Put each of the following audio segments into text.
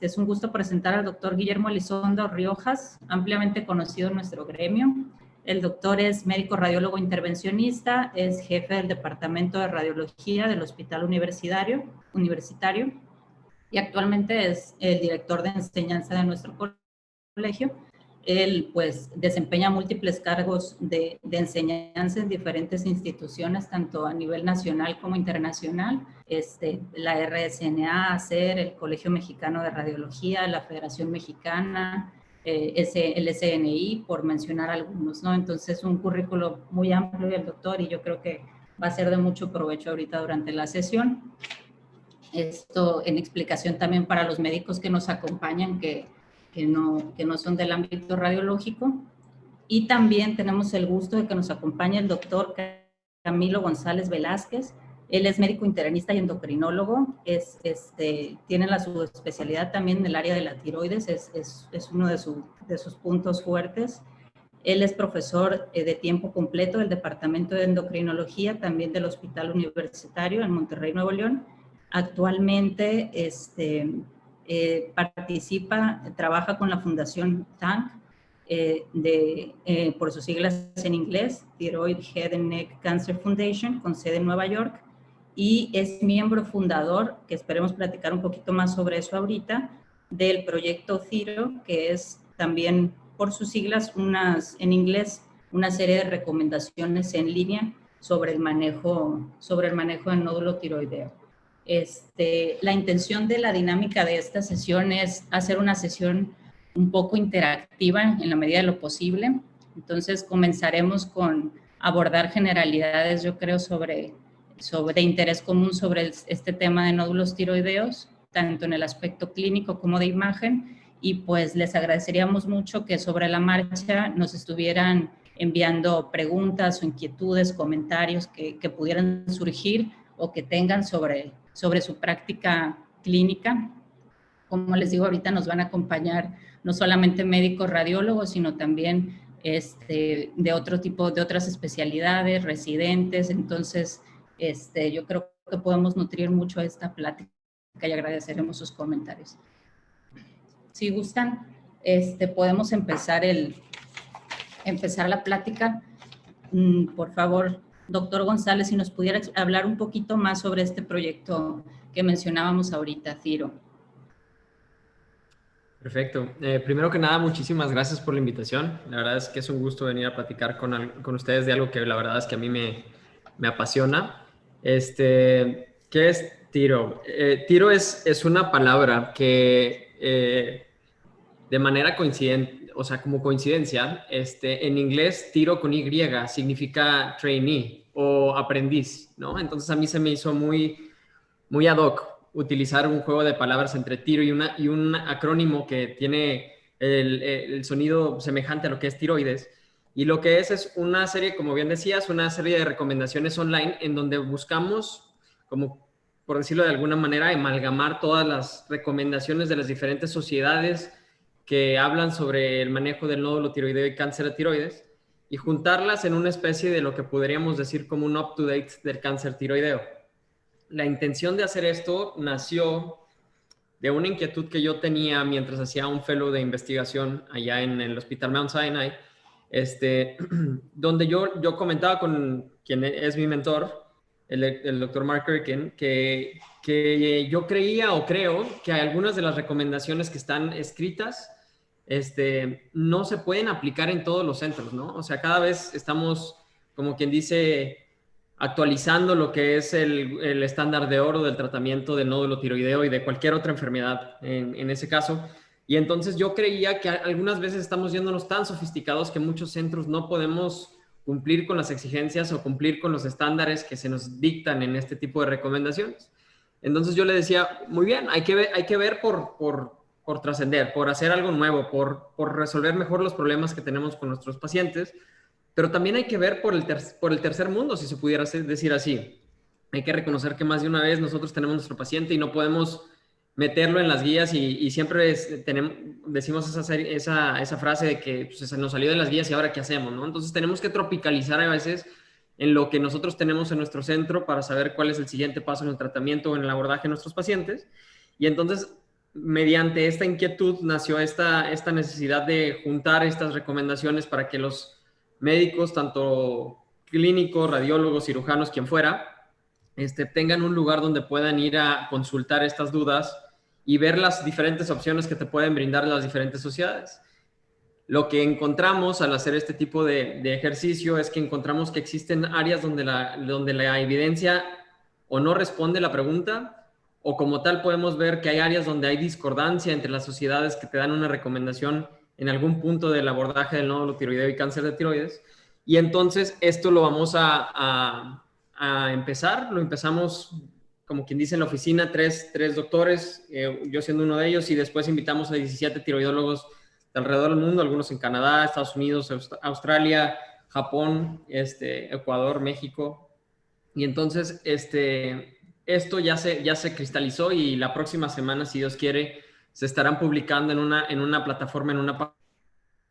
Es un gusto presentar al doctor Guillermo Elizondo Riojas, ampliamente conocido en nuestro gremio. El doctor es médico radiólogo intervencionista, es jefe del Departamento de Radiología del Hospital Universitario y actualmente es el director de enseñanza de nuestro colegio. Él pues desempeña múltiples cargos de enseñanza en diferentes instituciones, tanto a nivel nacional como internacional, la RSNA, ACER, el Colegio Mexicano de Radiología, la Federación Mexicana, el SNI, por mencionar algunos, ¿no? Entonces, un currículo muy amplio del doctor y yo creo que va a ser de mucho provecho ahorita durante la sesión. Esto en explicación también para los médicos que nos acompañan, que no son del ámbito radiológico. Y también tenemos el gusto de que nos acompañe el doctor Camilo González Velázquez. Él es médico internista y endocrinólogo, tiene la subespecialidad también en el área de la tiroides, es uno de sus puntos fuertes. Él es profesor de tiempo completo del Departamento de Endocrinología, también del Hospital Universitario en Monterrey, Nuevo León. Actualmente trabaja con la Fundación TANC, por sus siglas en inglés, Thyroid Head and Neck Cancer Foundation, con sede en Nueva York, y es miembro fundador, que esperemos platicar un poquito más sobre eso ahorita, del proyecto Thyro, que es también por sus siglas en inglés una serie de recomendaciones en línea sobre el manejo del nódulo tiroideo. La intención de la dinámica de esta sesión es hacer una sesión un poco interactiva en la medida de lo posible. Entonces comenzaremos con abordar generalidades, yo creo, de interés común sobre este tema de nódulos tiroideos, tanto en el aspecto clínico como de imagen, y pues les agradeceríamos mucho que sobre la marcha nos estuvieran enviando preguntas o inquietudes, comentarios que pudieran surgir o que tengan sobre su práctica clínica. Como les digo, ahorita nos van a acompañar no solamente médicos radiólogos, sino también de otro tipo, de otras especialidades, residentes. Entonces, yo creo que podemos nutrir mucho esta plática y agradeceremos sus comentarios. Si gustan, podemos empezar la plática. Por favor, doctor González, si nos pudiera hablar un poquito más sobre este proyecto que mencionábamos ahorita, Thyro. Perfecto. Primero que nada, muchísimas gracias por la invitación. La verdad es que es un gusto venir a platicar con ustedes de algo que la verdad es que a mí me apasiona. ¿Qué es Thyro? Thyro es una palabra que de manera coincidente, o sea, como coincidencia, en inglés, Thyro con Y significa trainee o aprendiz, ¿no? Entonces a mí se me hizo muy, muy ad hoc utilizar un juego de palabras entre Thyro y un acrónimo que tiene el sonido semejante a lo que es tiroides. Y lo que es una serie, como bien decías, una serie de recomendaciones online en donde buscamos, como por decirlo de alguna manera, amalgamar todas las recomendaciones de las diferentes sociedades que hablan sobre el manejo del nódulo tiroideo y cáncer de tiroides y juntarlas en una especie de lo que podríamos decir como un up-to-date del cáncer tiroideo. La intención de hacer esto nació de una inquietud que yo tenía mientras hacía un fellow de investigación allá en el Hospital Mount Sinai, donde yo comentaba con quien es mi mentor, el doctor Mark Kirkin, que yo creía o creo que algunas de las recomendaciones que están escritas no se pueden aplicar en todos los centros, ¿no? O sea, cada vez estamos, como quien dice, actualizando lo que es el estándar de oro del tratamiento del nódulo tiroideo y de cualquier otra enfermedad en ese caso. Y entonces yo creía que algunas veces estamos yéndonos tan sofisticados que muchos centros no podemos cumplir con las exigencias o cumplir con los estándares que se nos dictan en este tipo de recomendaciones. Entonces yo le decía, muy bien, hay que ver por trascender, por hacer algo nuevo, por resolver mejor los problemas que tenemos con nuestros pacientes, pero también hay que ver por el tercer mundo, si se pudiera decir así. Hay que reconocer que más de una vez nosotros tenemos nuestro paciente y no podemos meterlo en las guías y siempre decimos esa frase de que pues, se nos salió de las guías y ahora qué hacemos, ¿no? Entonces tenemos que tropicalizar a veces en lo que nosotros tenemos en nuestro centro para saber cuál es el siguiente paso en el tratamiento o en el abordaje de nuestros pacientes. Y entonces mediante esta inquietud nació esta necesidad de juntar estas recomendaciones para que los médicos, tanto clínicos, radiólogos, cirujanos, quien fuera, tengan un lugar donde puedan ir a consultar estas dudas y ver las diferentes opciones que te pueden brindar las diferentes sociedades. Lo que encontramos al hacer este tipo de ejercicio es que encontramos que existen áreas donde la evidencia o no responde la pregunta, o como tal podemos ver que hay áreas donde hay discordancia entre las sociedades que te dan una recomendación en algún punto del abordaje del nódulo tiroideo y cáncer de tiroides. Y entonces esto lo vamos a empezar, lo empezamos como quien dice en la oficina, tres doctores, yo siendo uno de ellos, y después invitamos a 17 tiroidólogos de alrededor del mundo, algunos en Canadá, Estados Unidos, Australia, Japón, Ecuador, México. Y entonces esto ya se cristalizó y la próxima semana, si Dios quiere, se estarán publicando en una plataforma, en una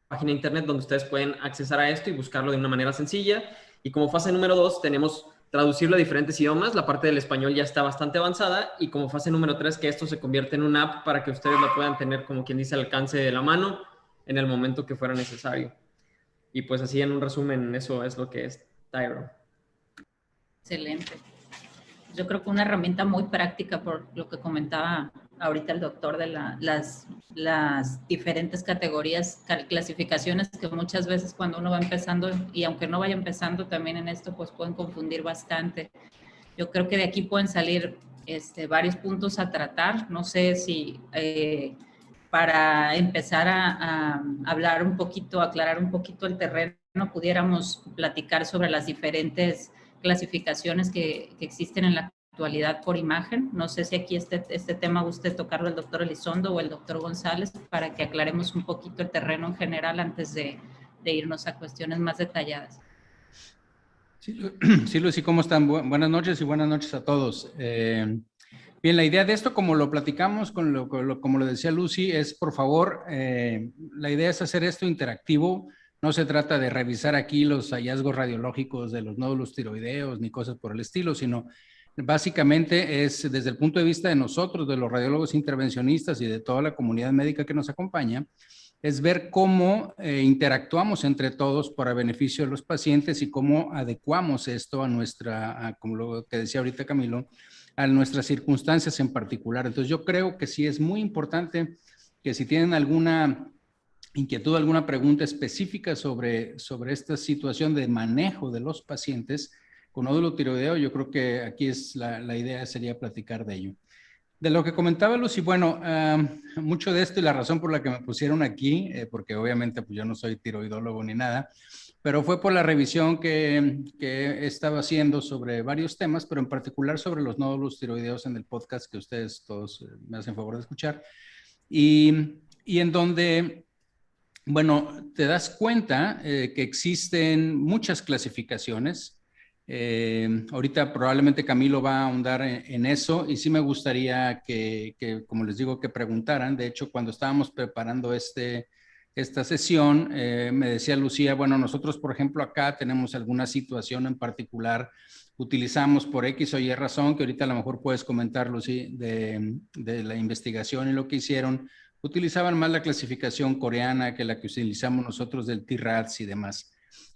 página de internet donde ustedes pueden accesar a esto y buscarlo de una manera sencilla. Y como fase número 2 tenemos traducirlo a diferentes idiomas. La parte del español ya está bastante avanzada, y como fase número 3 que esto se convierte en una app para que ustedes lo puedan tener, como quien dice, al alcance de la mano en el momento que fuera necesario. Y pues así en un resumen, eso es lo que es Tyro. Excelente. Yo creo que una herramienta muy práctica, por lo que comentaba ahorita el doctor, de las diferentes categorías, clasificaciones que muchas veces cuando uno va empezando, y aunque no vaya empezando también en esto, pues pueden confundir bastante. Yo creo que de aquí pueden salir varios puntos a tratar. No sé si para empezar a hablar un poquito, aclarar un poquito el terreno, pudiéramos platicar sobre las diferentes clasificaciones que existen en la actualidad por imagen. No sé si aquí este tema guste tocarlo el doctor Elizondo o el doctor González, para que aclaremos un poquito el terreno en general antes de irnos a cuestiones más detalladas. Sí, Lucy, ¿cómo están? Buenas noches y buenas noches a todos. Bien, la idea de esto, como lo platicamos, como lo decía Lucy, es, por favor, la idea es hacer esto interactivo. No se trata de revisar aquí los hallazgos radiológicos de los nódulos tiroideos ni cosas por el estilo, sino básicamente es desde el punto de vista de nosotros, de los radiólogos intervencionistas y de toda la comunidad médica que nos acompaña, es ver cómo interactuamos entre todos para beneficio de los pacientes y cómo adecuamos esto como lo que decía ahorita Camilo, a nuestras circunstancias en particular. Entonces yo creo que sí es muy importante que si tienen alguna inquietud, alguna pregunta específica sobre esta situación de manejo de los pacientes con nódulo tiroideo, yo creo que aquí la idea sería platicar de ello. De lo que comentaba Lucy, bueno, mucho de esto y la razón por la que me pusieron aquí, porque obviamente pues yo no soy tiroidólogo ni nada, pero fue por la revisión que he estado haciendo sobre varios temas, pero en particular sobre los nódulos tiroideos en el podcast que ustedes todos me hacen favor de escuchar, y en donde, bueno, te das cuenta que existen muchas clasificaciones. Ahorita probablemente Camilo va a ahondar en eso, y sí me gustaría que, como les digo, que preguntaran. De hecho, cuando estábamos preparando esta sesión, me decía Lucía, bueno, nosotros, por ejemplo, acá tenemos alguna situación en particular, utilizamos por X o Y razón, que ahorita a lo mejor puedes comentar, Lucy, de la investigación y lo que hicieron, utilizaban más la clasificación coreana que la que utilizamos nosotros del TIRADS y demás.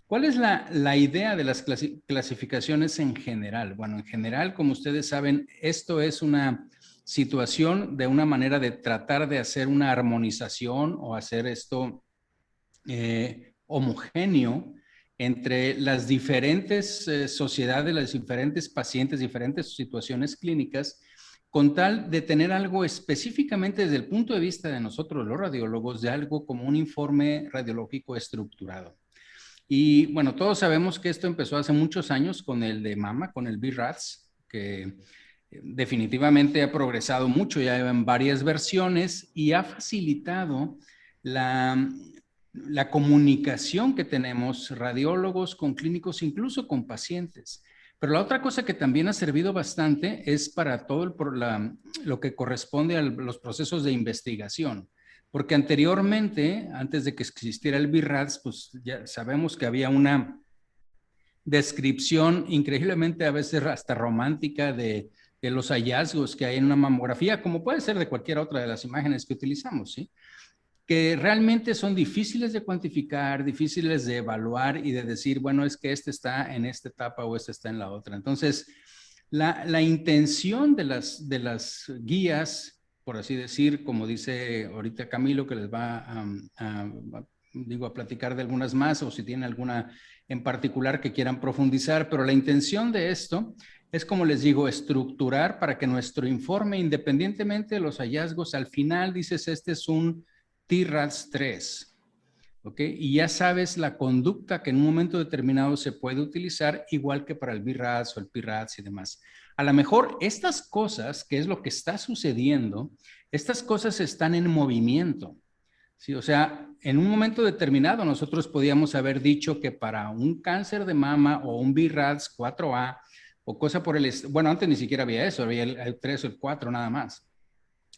¿Cuál es la idea de las clasificaciones en general? Bueno, en general, como ustedes saben, esto es una situación de una manera de tratar de hacer una armonización o hacer esto homogéneo entre las diferentes sociedades, las diferentes pacientes, diferentes situaciones clínicas, con tal de tener algo específicamente desde el punto de vista de nosotros los radiólogos, de algo como un informe radiológico estructurado. Y bueno, todos sabemos que esto empezó hace muchos años con el de mama, con el BRADS, que definitivamente ha progresado mucho, ya en varias versiones, y ha facilitado la comunicación que tenemos radiólogos con clínicos, incluso con pacientes. Pero la otra cosa que también ha servido bastante es para todo lo que corresponde a los procesos de investigación. Porque anteriormente, antes de que existiera el BRADS, pues ya sabemos que había una descripción increíblemente a veces hasta romántica de los hallazgos que hay en una mamografía, como puede ser de cualquier otra de las imágenes que utilizamos, ¿sí? Que realmente son difíciles de cuantificar, difíciles de evaluar y de decir, bueno, es que este está en esta etapa o este está en la otra. Entonces, la intención de las guías, por así decir, como dice ahorita Camilo, que les va a platicar de algunas más, o si tienen alguna en particular que quieran profundizar, pero la intención de esto es, como les digo, estructurar para que nuestro informe, independientemente de los hallazgos, al final dices, este es un TRADS 3, ¿ok? Y ya sabes la conducta que en un momento determinado se puede utilizar, igual que para el BRADS o el PRADS y demás. A lo mejor estas cosas, que es lo que está sucediendo, estas cosas están en movimiento, ¿sí? O sea, en un momento determinado nosotros podíamos haber dicho que para un cáncer de mama o un BRADS 4A o cosa por el... Bueno, antes ni siquiera había eso, había el 3 o el 4 nada más.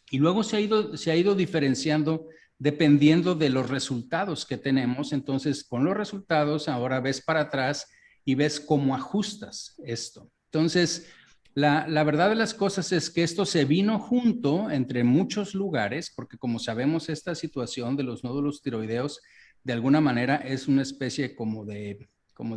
Y luego se ha ido diferenciando dependiendo de los resultados que tenemos. Entonces, con los resultados, ahora ves para atrás y ves cómo ajustas esto. Entonces, la verdad de las cosas es que esto se vino junto entre muchos lugares, porque como sabemos, esta situación de los nódulos tiroideos, de alguna manera, es una especie como de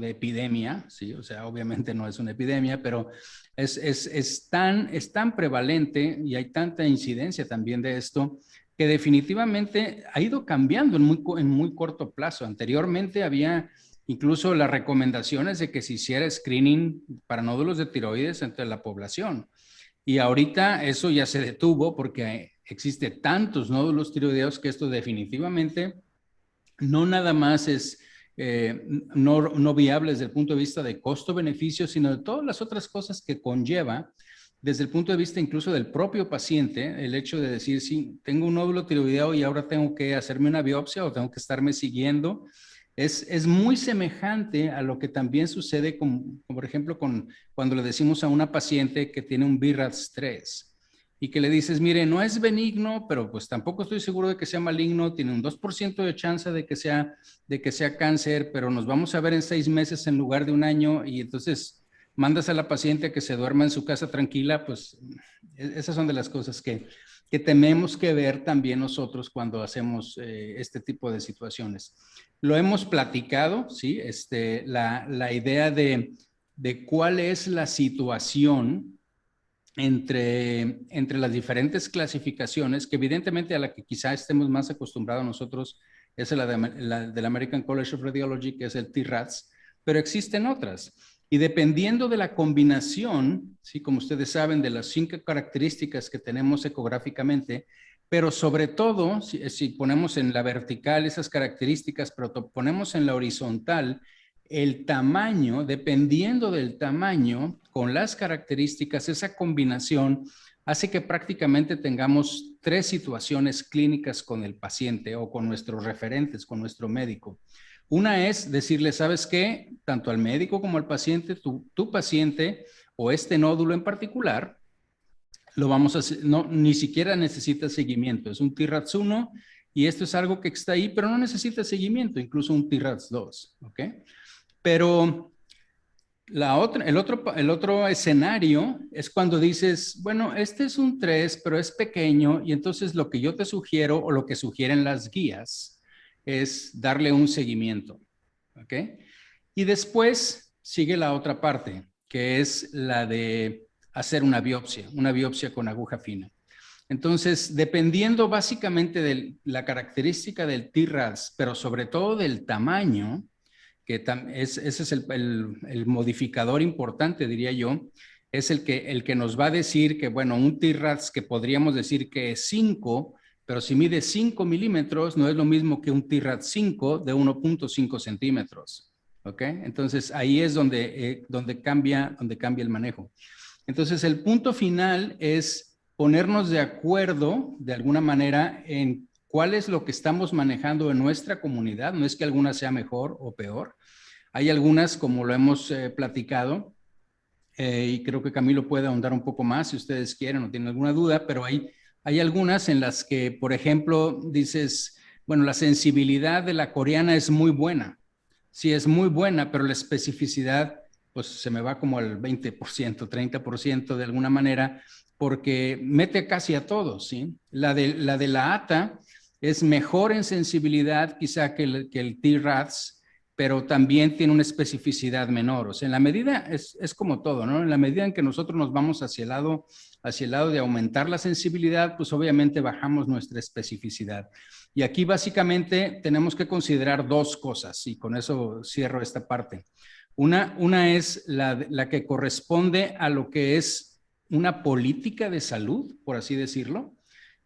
epidemia, ¿sí? O sea, obviamente no es una epidemia, pero es tan prevalente y hay tanta incidencia también de esto, que definitivamente ha ido cambiando en muy corto plazo. Anteriormente había incluso las recomendaciones de que se hiciera screening para nódulos de tiroides entre la población. Y ahorita eso ya se detuvo porque existe tantos nódulos tiroideos que esto definitivamente no nada más es no viable desde el punto de vista de costo-beneficio, sino de todas las otras cosas que conlleva desde el punto de vista incluso del propio paciente, el hecho de decir, sí, tengo un nódulo tiroideo y ahora tengo que hacerme una biopsia o tengo que estarme siguiendo, es muy semejante a lo que también sucede, por ejemplo, cuando le decimos a una paciente que tiene un BRADS 3 y que le dices, mire, no es benigno, pero pues tampoco estoy seguro de que sea maligno, tiene un 2% de chance de que sea cáncer, pero nos vamos a ver en 6 meses en lugar de un año, y entonces mandas a la paciente a que se duerma en su casa tranquila. Pues esas son de las cosas que tenemos que ver también nosotros cuando hacemos este tipo de situaciones. Lo hemos platicado, ¿sí? La idea de cuál es la situación entre las diferentes clasificaciones, que evidentemente a la que quizá estemos más acostumbrados nosotros es la del American College of Radiology, que es el TRADS, pero existen otras. Y dependiendo de la combinación, ¿sí? Como ustedes saben, de las 5 características que tenemos ecográficamente, pero sobre todo, si ponemos en la vertical esas características, pero ponemos en la horizontal el tamaño, dependiendo del tamaño, con las características, esa combinación hace que prácticamente tengamos 3 situaciones clínicas con el paciente o con nuestros referentes, con nuestro médico. Una es decirle, ¿sabes qué? Tanto al médico como al paciente, tu paciente o este nódulo en particular, lo vamos a hacer, ni siquiera necesita seguimiento. Es un TRADS 1 y esto es algo que está ahí, pero no necesita seguimiento, incluso un TRADS 2, ¿ok? Pero el otro escenario es cuando dices, bueno, este es un 3, pero es pequeño, y entonces lo que yo te sugiero o lo que sugieren las guías es darle un seguimiento, ¿ok? Y después sigue la otra parte, que es la de hacer una biopsia con aguja fina. Entonces, dependiendo básicamente de la característica del TRADS, pero sobre todo del tamaño, que ese es el modificador importante, diría yo, es el que nos va a decir que, bueno, un TRADS que podríamos decir que es 5, pero si mide 5 milímetros, no es lo mismo que un TRADS 5 de 1.5 centímetros, ¿ok? Entonces, ahí es donde cambia el manejo. Entonces, el punto final es ponernos de acuerdo, de alguna manera, en cuál es lo que estamos manejando en nuestra comunidad. No es que alguna sea mejor o peor. Hay algunas, como lo hemos platicado, y creo que Camilo puede ahondar un poco más si ustedes quieren o tienen alguna duda, pero hay algunas en las que, por ejemplo, dices, bueno, la sensibilidad de la coreana es muy buena. Sí, es muy buena, pero la especificidad pues se me va como al 20%, 30% de alguna manera, porque mete casi a todos, ¿sí? La de la ATA es mejor en sensibilidad quizá que el TRADS, pero también tiene una especificidad menor. O sea, en la medida, es como todo, ¿no? En la medida en que nosotros nos vamos hacia el lado de aumentar la sensibilidad, pues obviamente bajamos nuestra especificidad. Y aquí básicamente tenemos que considerar dos cosas, y con eso cierro esta parte. Una es la que corresponde a lo que es una política de salud, por así decirlo,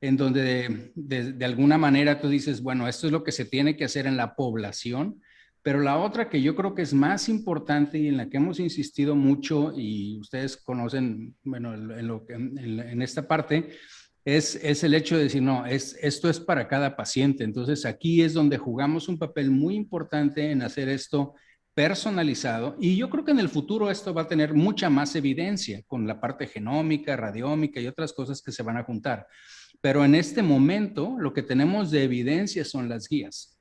en donde de alguna manera tú dices, bueno, esto es lo que se tiene que hacer en la población, pero la otra que yo creo que es más importante y en la que hemos insistido mucho, y ustedes conocen, bueno, en esta parte, es el hecho de decir, no, esto es para cada paciente. Entonces aquí es donde jugamos un papel muy importante en hacer esto personalizado, y yo creo que en el futuro esto va a tener mucha más evidencia con la parte genómica, radiómica y otras cosas que se van a juntar. Pero en este momento lo que tenemos de evidencia son las guías.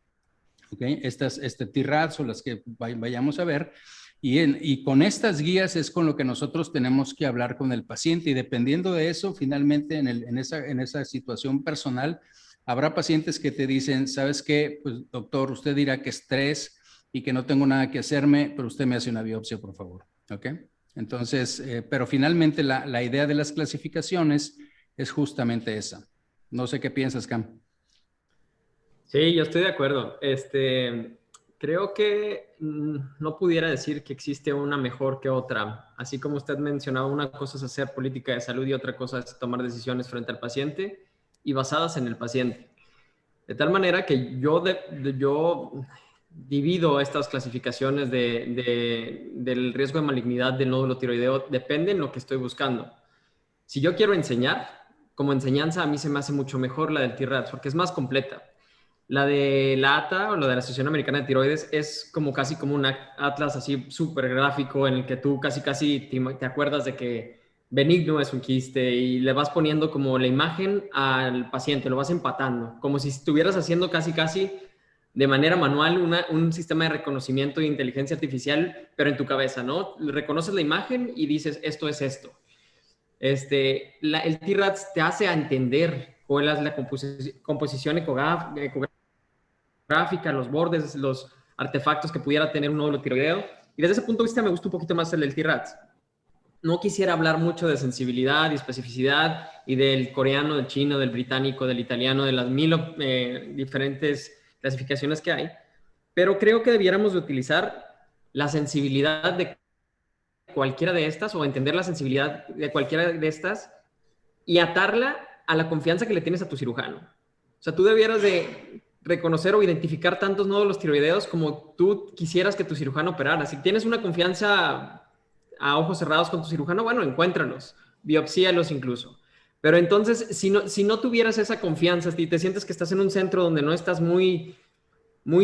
¿Okay? TRADS son las que vayamos a ver, y con estas guías es con lo que nosotros tenemos que hablar con el paciente, y dependiendo de eso, finalmente en esa situación personal, habrá pacientes que te dicen, ¿sabes qué? Pues doctor, usted dirá que estrés y que no tengo nada que hacerme, pero usted me hace una biopsia, por favor. ¿Ok? Entonces, pero finalmente la idea de las clasificaciones es justamente esa. No sé qué piensas, Cam. Sí, yo estoy de acuerdo. Creo que no pudiera decir que existe una mejor que otra. Así como usted mencionaba, una cosa es hacer política de salud y otra cosa es tomar decisiones frente al paciente y basadas en el paciente. De tal manera que yo divido estas clasificaciones del riesgo de malignidad del nódulo tiroideo, depende en lo que estoy buscando. Si yo quiero enseñar, como enseñanza, a mí se me hace mucho mejor la del TRADS porque es más completa. La de la ATA o la de la Asociación Americana de Tiroides es como casi como un atlas así súper gráfico en el que tú casi te acuerdas de que benigno es un quiste y le vas poniendo como la imagen al paciente, lo vas empatando, como si estuvieras haciendo casi de manera manual un sistema de reconocimiento de inteligencia artificial, pero en tu cabeza, ¿no? Reconoces la imagen y dices, esto es esto. El TRADS te hace entender cuál es la composición ecográfica, los bordes, los artefactos que pudiera tener un nódulo tiroideo. Y desde ese punto de vista me gusta un poquito más el del TRADS. No quisiera hablar mucho de sensibilidad y especificidad y del coreano, del chino, del británico, del italiano, de las 1000 diferentes clasificaciones que hay, pero creo que debiéramos de utilizar la sensibilidad de cualquiera de estas o entender la sensibilidad de cualquiera de estas y atarla a la confianza que le tienes a tu cirujano. O sea, tú debieras de reconocer o identificar tantos nódulos tiroideos como tú quisieras que tu cirujano operara. Si tienes una confianza a ojos cerrados con tu cirujano, bueno, encuéntralos, biopsíalos incluso. Pero entonces, si no tuvieras esa confianza, si te sientes que estás en un centro donde no estás muy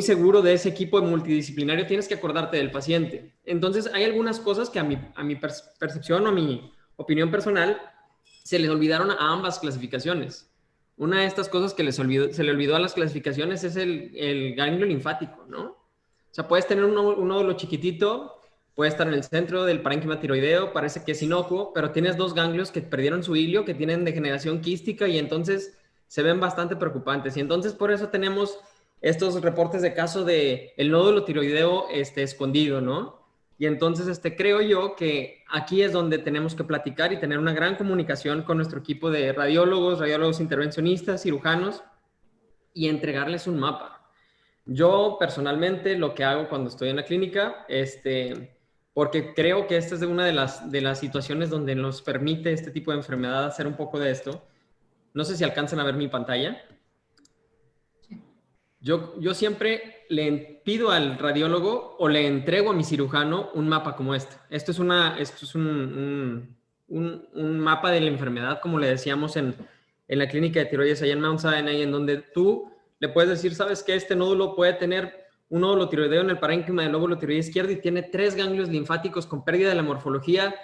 seguro de ese equipo multidisciplinario, tienes que acordarte del paciente. Entonces, hay algunas cosas que a mi percepción o a mi opinión personal se les olvidaron a ambas clasificaciones. Una de estas cosas que se le olvidó a las clasificaciones es el ganglio linfático, ¿no? O sea, puedes tener un nódulo chiquitito, puede estar en el centro del parénquima tiroideo, parece que es inocuo, pero tienes dos ganglios que perdieron su hilio, que tienen degeneración quística y entonces se ven bastante preocupantes. Y entonces por eso tenemos estos reportes de caso de el nódulo tiroideo escondido, ¿no? Y entonces creo yo que aquí es donde tenemos que platicar y tener una gran comunicación con nuestro equipo de radiólogos intervencionistas, cirujanos, y entregarles un mapa. Yo personalmente lo que hago cuando estoy en la clínica, porque creo que esta es una de las situaciones donde nos permite este tipo de enfermedad hacer un poco de esto. No sé si alcanzan a ver mi pantalla. Yo siempre le pido al radiólogo o le entrego a mi cirujano un mapa como este. Esto es un mapa de la enfermedad, como le decíamos en la clínica de tiroides allá en Mount Sinai, en donde tú le puedes decir, ¿sabes qué? Este nódulo puede tener un nódulo tiroideo en el parénquima del lóbulo tiroideo izquierdo y tiene 3 ganglios linfáticos con pérdida de la morfología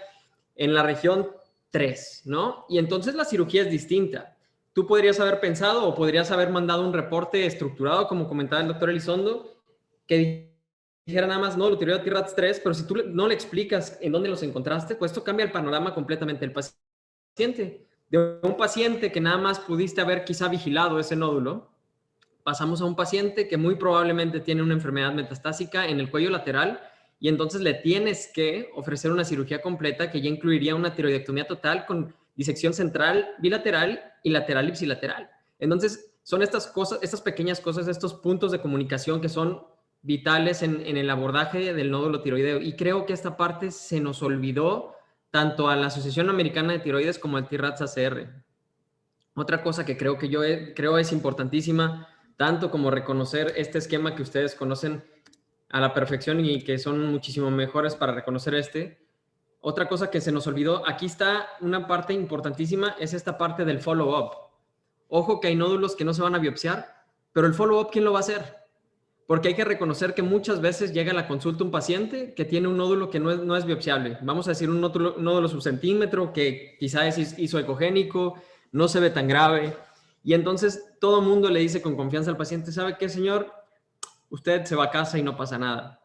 en la región 3, ¿no? Y entonces la cirugía es distinta. Tú podrías haber pensado o podrías haber mandado un reporte estructurado, como comentaba el doctor Elizondo, que dijera nada más nódulo tiroideo TRADS 3, pero si tú no le explicas en dónde los encontraste, pues esto cambia el panorama completamente del paciente. De un paciente que nada más pudiste haber quizá vigilado ese nódulo, pasamos a un paciente que muy probablemente tiene una enfermedad metastásica en el cuello lateral y entonces le tienes que ofrecer una cirugía completa que ya incluiría una tiroidectomía total con disección central, bilateral y lateral ipsilateral. Entonces, son estas cosas, estas pequeñas cosas, estos puntos de comunicación que son vitales en el abordaje del nódulo tiroideo. Y creo que esta parte se nos olvidó tanto a la Asociación Americana de Tiroides como al TRADS-ACR. Otra cosa que creo es importantísima, tanto como reconocer este esquema que ustedes conocen a la perfección y que son muchísimo mejores para reconocer este. Otra cosa que se nos olvidó, aquí está una parte importantísima, es esta parte del follow-up. Ojo que hay nódulos que no se van a biopsiar, pero el follow-up, ¿quién lo va a hacer? Porque hay que reconocer que muchas veces llega a la consulta un paciente que tiene un nódulo que no es biopsiable. Vamos a decir un nódulo subcentímetro que quizá es isoecogénico, no se ve tan grave. Y entonces todo el mundo le dice con confianza al paciente, ¿sabe qué, señor? Usted se va a casa y no pasa nada.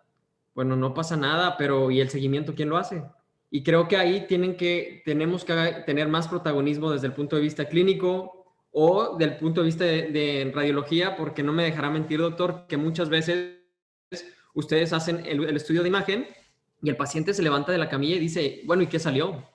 Bueno, no pasa nada, pero ¿y el seguimiento quién lo hace? Y creo que ahí tenemos que tener más protagonismo desde el punto de vista clínico o del punto de vista de radiología, porque no me dejará mentir, doctor, que muchas veces ustedes hacen el estudio de imagen y el paciente se levanta de la camilla y dice, bueno, ¿y qué salió?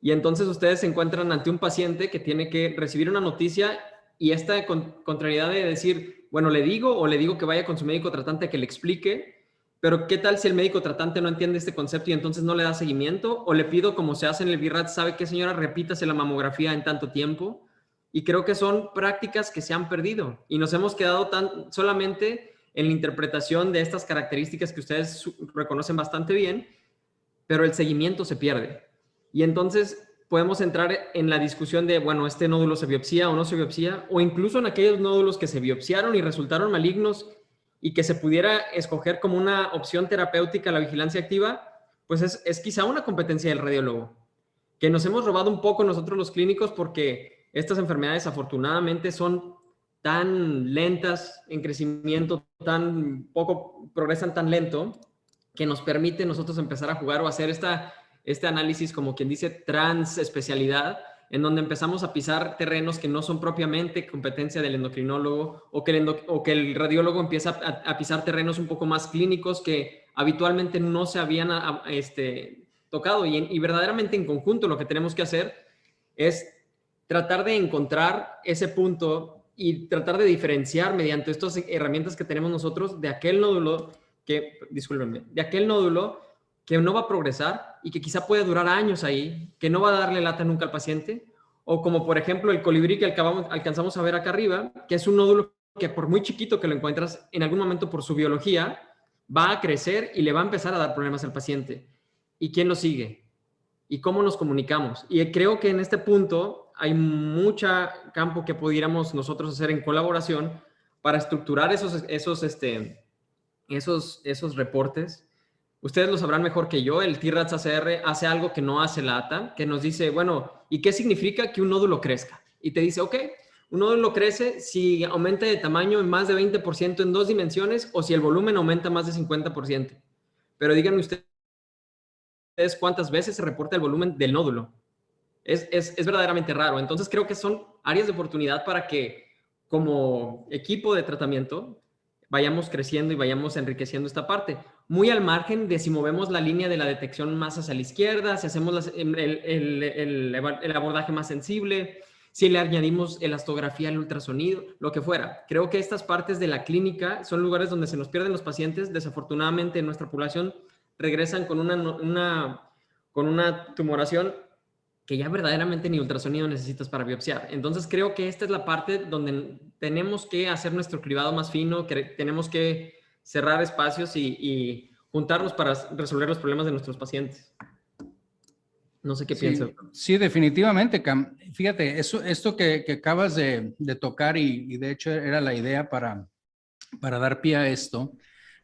Y entonces ustedes se encuentran ante un paciente que tiene que recibir una noticia y esta contrariedad de decir, bueno, le digo que vaya con su médico tratante a que le explique, pero ¿qué tal si el médico tratante no entiende este concepto y entonces no le da seguimiento? O le pido, como se hace en el BIRAT, ¿sabe qué, señora? Repítase la mamografía en tanto tiempo. Y creo que son prácticas que se han perdido y nos hemos quedado solamente en la interpretación de estas características que ustedes reconocen bastante bien, pero el seguimiento se pierde. Y entonces podemos entrar en la discusión de, bueno, ¿este nódulo se biopsia o no se biopsia? O incluso en aquellos nódulos que se biopsiaron y resultaron malignos y que se pudiera escoger como una opción terapéutica la vigilancia activa, pues es quizá una competencia del radiólogo, que nos hemos robado un poco nosotros los clínicos porque estas enfermedades afortunadamente son tan lentas en crecimiento, progresan tan lento, que nos permite nosotros empezar a jugar o hacer este análisis, como quien dice, transespecialidad, en donde empezamos a pisar terrenos que no son propiamente competencia del endocrinólogo o que el radiólogo empieza a pisar terrenos un poco más clínicos que habitualmente no se habían tocado. Y verdaderamente en conjunto lo que tenemos que hacer es tratar de encontrar ese punto y tratar de diferenciar mediante estas herramientas que tenemos nosotros de aquel nódulo que no va a progresar y que quizá puede durar años ahí, que no va a darle lata nunca al paciente, o como por ejemplo el colibrí que alcanzamos a ver acá arriba, que es un nódulo que por muy chiquito que lo encuentras, en algún momento por su biología, va a crecer y le va a empezar a dar problemas al paciente. ¿Y quién lo sigue? ¿Y cómo nos comunicamos? Y creo que en este punto hay mucho campo que pudiéramos nosotros hacer en colaboración para estructurar esos reportes. Ustedes lo sabrán mejor que yo, el TRADS-ACR hace algo que no hace la ATA, que nos dice, bueno, ¿y qué significa que un nódulo crezca? Y te dice, ok, un nódulo crece si aumenta de tamaño en más de 20% en 2 dimensiones o si el volumen aumenta más de 50%. Pero díganme ustedes cuántas veces se reporta el volumen del nódulo. Es verdaderamente raro. Entonces creo que son áreas de oportunidad para que como equipo de tratamiento vayamos creciendo y vayamos enriqueciendo esta parte. Muy al margen de si movemos la línea de la detección más hacia la izquierda, si hacemos el abordaje más sensible, si le añadimos elastografía al ultrasonido, lo que fuera. Creo que estas partes de la clínica son lugares donde se nos pierden los pacientes. Desafortunadamente en nuestra población regresan con una tumoración que ya verdaderamente ni ultrasonido necesitas para biopsiar. Entonces creo que esta es la parte donde tenemos que hacer nuestro cribado más fino, que tenemos que cerrar espacios y juntarnos para resolver los problemas de nuestros pacientes. No sé qué piensas. Sí, definitivamente, Cam. Fíjate, esto que acabas de tocar y de hecho era la idea para dar pie a esto.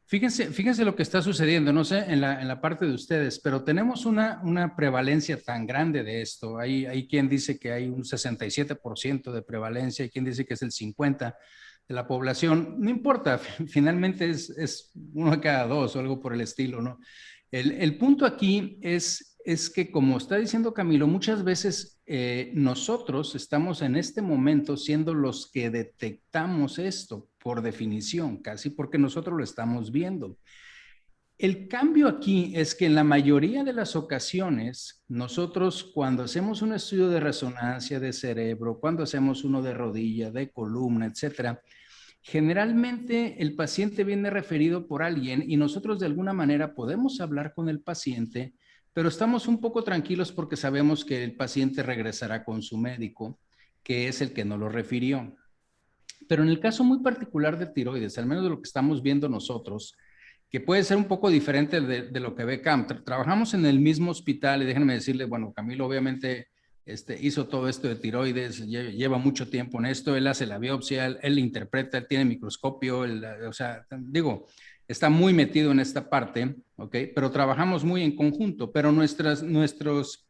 Fíjense lo que está sucediendo, no sé, en la parte de ustedes, pero tenemos una prevalencia tan grande de esto. Hay quien dice que hay un 67% de prevalencia, hay quien dice que es el 50%. de la población, no importa, finalmente es 1 de cada 2 o algo por el estilo, ¿no? El punto aquí es que, como está diciendo Camilo, muchas veces nosotros estamos en este momento siendo los que detectamos esto, por definición, casi porque nosotros lo estamos viendo. El cambio aquí es que en la mayoría de las ocasiones, nosotros cuando hacemos un estudio de resonancia de cerebro, cuando hacemos uno de rodilla, de columna, etcétera, generalmente el paciente viene referido por alguien y nosotros de alguna manera podemos hablar con el paciente, pero estamos un poco tranquilos porque sabemos que el paciente regresará con su médico, que es el que nos lo refirió. Pero en el caso muy particular de tiroides, al menos de lo que estamos viendo nosotros, que puede ser un poco diferente de lo que ve Cam. Trabajamos en el mismo hospital y déjenme decirle, bueno, Camilo obviamente hizo todo esto de tiroides, lleva mucho tiempo en esto, él hace la biopsia, él interpreta, él tiene microscopio, o sea, digo, está muy metido en esta parte, ¿ok? Pero trabajamos muy en conjunto, pero nuestros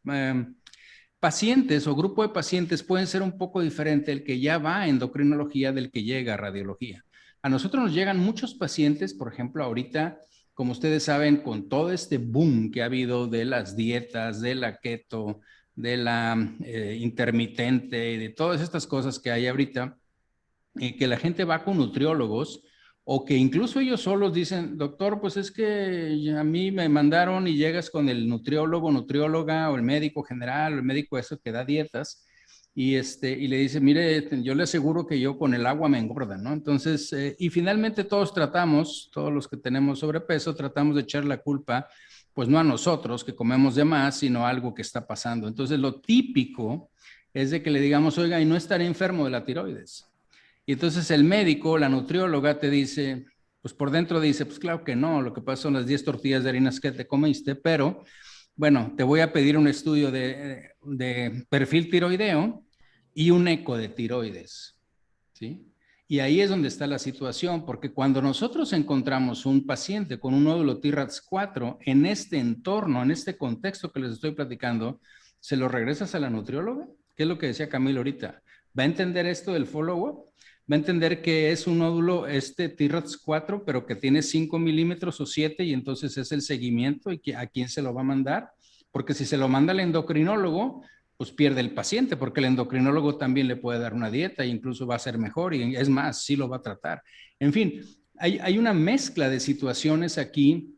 pacientes o grupo de pacientes pueden ser un poco diferente el que ya va a endocrinología del que llega a radiología. A nosotros nos llegan muchos pacientes, por ejemplo, ahorita, como ustedes saben, con todo este boom que ha habido de las dietas, de la keto, de la intermitente y de todas estas cosas que hay ahorita, que la gente va con nutriólogos o que incluso ellos solos dicen, doctor, pues es que a mí me mandaron y llegas con el nutriólogo, nutrióloga o el médico general o el médico eso que da dietas y le dice, mire, yo le aseguro que yo con el agua me engorda, ¿no? Entonces, y finalmente todos los que tenemos sobrepeso, tratamos de echar la culpa, pues no a nosotros que comemos de más, sino a algo que está pasando. Entonces, lo típico es de que le digamos, oiga, y no estaré enfermo de la tiroides. Y entonces el médico, la nutrióloga te dice, pues por dentro dice, pues claro que no, lo que pasa son las 10 tortillas de harinas que te comiste, pero bueno, te voy a pedir un estudio de perfil tiroideo y un eco de tiroides, ¿sí? Y ahí es donde está la situación, porque cuando nosotros encontramos un paciente con un nódulo TRAX4 en este entorno, en este contexto que les estoy platicando, ¿se lo regresas a la nutrióloga? ¿Qué es lo que decía Camilo ahorita? ¿Va a entender esto del follow-up? Va a entender que es un nódulo TRAX4, pero que tiene 5 milímetros o 7 y entonces es el seguimiento y a quién se lo va a mandar. Porque si se lo manda al endocrinólogo, pues pierde el paciente, porque el endocrinólogo también le puede dar una dieta e incluso va a ser mejor y es más, sí lo va a tratar. En fin, hay una mezcla de situaciones aquí